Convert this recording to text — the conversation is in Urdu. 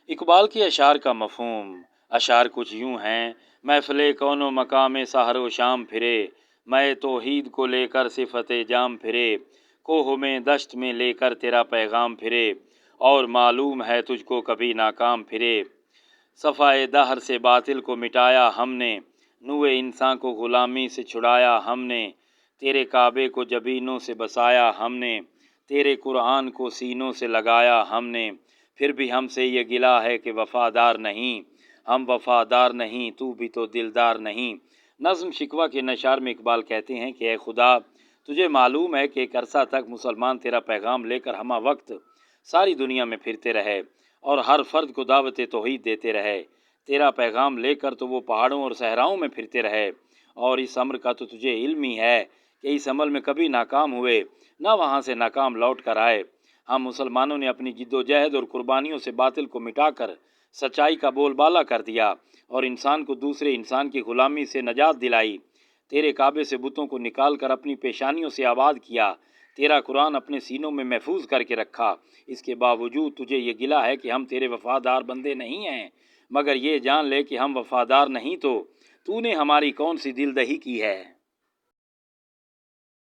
اقبال کے اشعار کا مفہوم۔ اشعار کچھ یوں ہیں: محفل کون و مقام سحر و شام پھرے، میں توحید کو لے کر صفت جام پھرے، کوہ میں دشت میں لے کر تیرا پیغام پھرے، اور معلوم ہے تجھ کو کبھی ناکام پھرے۔ صفائے دہر سے باطل کو مٹایا ہم نے، نوع انسان کو غلامی سے چھڑایا ہم نے، تیرے کعبے کو جبینوں سے بسایا ہم نے، تیرے قرآن کو سینوں سے لگایا ہم نے، پھر بھی ہم سے یہ گلہ ہے کہ وفادار نہیں، ہم وفادار نہیں، تو بھی تو دلدار نہیں۔ نظم شکوہ کے نشار میں اقبال کہتے ہیں کہ اے خدا، تجھے معلوم ہے کہ ایک عرصہ تک مسلمان تیرا پیغام لے کر ہمہ وقت ساری دنیا میں پھرتے رہے اور ہر فرد کو دعوت توحید دیتے رہے۔ تیرا پیغام لے کر تو وہ پہاڑوں اور صحراؤں میں پھرتے رہے، اور اس امر کا تو تجھے علم ہی ہے کہ اس عمل میں کبھی ناکام ہوئے، نہ وہاں سے ناکام لوٹ کر آئے۔ ہم مسلمانوں نے اپنی جد و جہد اور قربانیوں سے باطل کو مٹا کر سچائی کا بول بالا کر دیا اور انسان کو دوسرے انسان کی غلامی سے نجات دلائی۔ تیرے کعبے سے بتوں کو نکال کر اپنی پیشانیوں سے آباد کیا، تیرا قرآن اپنے سینوں میں محفوظ کر کے رکھا۔ اس کے باوجود تجھے یہ گلہ ہے کہ ہم تیرے وفادار بندے نہیں ہیں، مگر یہ جان لے کہ ہم وفادار نہیں تو نے ہماری کون سی دل دہی کی ہے۔